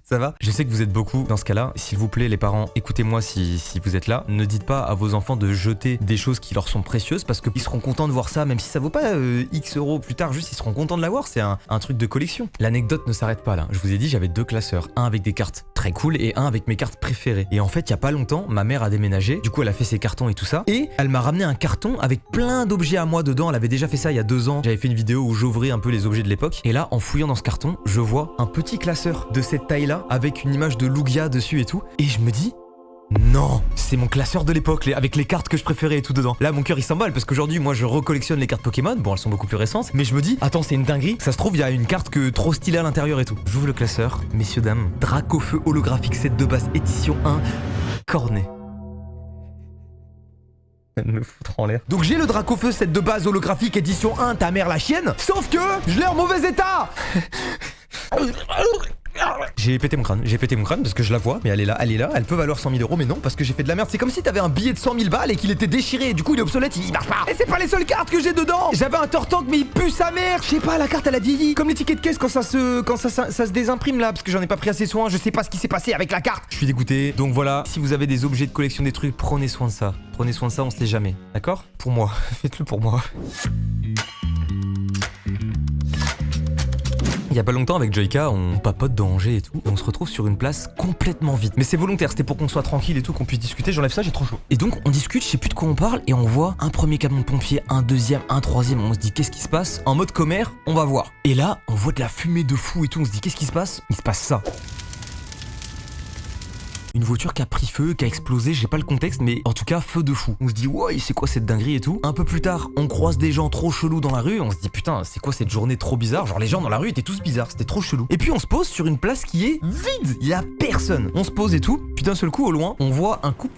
Ça va? Je sais que vous êtes beaucoup dans ce cas-là. S'il vous plaît, les parents, écoutez-moi si vous êtes là. Ne dites pas à vos enfants de jeter des choses qui leur sont précieuses parce qu'ils seront contents de voir ça, même si ça vaut pas X euros plus tard, juste ils seront contents de l'avoir. C'est un truc de collection. L'anecdote ne s'arrête pas là. Je vous ai dit, j'avais 2 classeurs. Un avec des cartes très cool et un avec mes cartes préférées. Et en fait, il y a pas longtemps, ma mère a déménagé. Du coup, elle a fait ses cartons et tout ça. Et elle m'a ramené un carton avec plein d'objets à moi dedans. Elle avait déjà fait ça il y a 2 ans. J'avais fait une vidéo où j'ouvrais un peu les objets de l'époque. Et là, en fouillant dans ce carton, je vois un petit classeur de cette taille-là avec une image de Lugia dessus et tout. Et je me dis... non, c'est mon classeur de l'époque, avec les cartes que je préférais et tout dedans. Là, mon cœur il s'emballe parce qu'aujourd'hui, moi, je recollectionne les cartes Pokémon. Bon, elles sont beaucoup plus récentes, mais je me dis, attends, c'est une dinguerie. Ça se trouve, il y a une carte que trop stylée à l'intérieur et tout. J'ouvre le classeur, messieurs dames. Dracofeu holographique set de base édition 1, cornet. Me foutre en l'air. Donc j'ai le Dracofeu set de base holographique édition 1, ta mère la chienne. Sauf que je l'ai en mauvais état. J'ai pété mon crâne parce que je la vois, mais elle est là, elle peut valoir 100 000 euros, mais non, parce que j'ai fait de la merde. C'est comme si t'avais un billet de 100 000 balles et qu'il était déchiré, du coup il est obsolète, il marche pas. Et c'est pas les seules cartes que j'ai dedans. J'avais un Tortank, mais il pue sa mère. Je sais pas, la carte elle a vieilli. Comme les tickets de caisse quand ça se désimprime là, parce que j'en ai pas pris assez soin, je sais pas ce qui s'est passé avec la carte. Je suis dégoûté. Donc voilà, si vous avez des objets de collection, des trucs, prenez soin de ça. Prenez soin de ça, on sait jamais, d'accord? Pour moi, faites-le pour moi. Il y a pas longtemps avec Joyka, on papote dans Angers et tout, et on se retrouve sur une place complètement vide. Mais c'est volontaire, c'était pour qu'on soit tranquille et tout, qu'on puisse discuter. J'enlève ça, j'ai trop chaud. Et donc on discute, je sais plus de quoi on parle, et on voit un premier camion de pompiers, un deuxième, un troisième. On se dit qu'est-ce qui se passe? En mode commère, on va voir. Et là, on voit de la fumée de fou et tout. On se dit qu'est-ce qui se passe? Il se passe ça. Une voiture qui a pris feu, qui a explosé, j'ai pas le contexte, mais en tout cas, feu de fou. On se dit, ouais, c'est quoi cette dinguerie et tout. Un peu plus tard, on croise des gens trop chelous dans la rue, on se dit, putain, c'est quoi cette journée trop bizarre? Genre, les gens dans la rue étaient tous bizarres, c'était trop chelou. Et puis, on se pose sur une place qui est vide, il y a personne. On se pose et tout, puis d'un seul coup, au loin, on voit un couple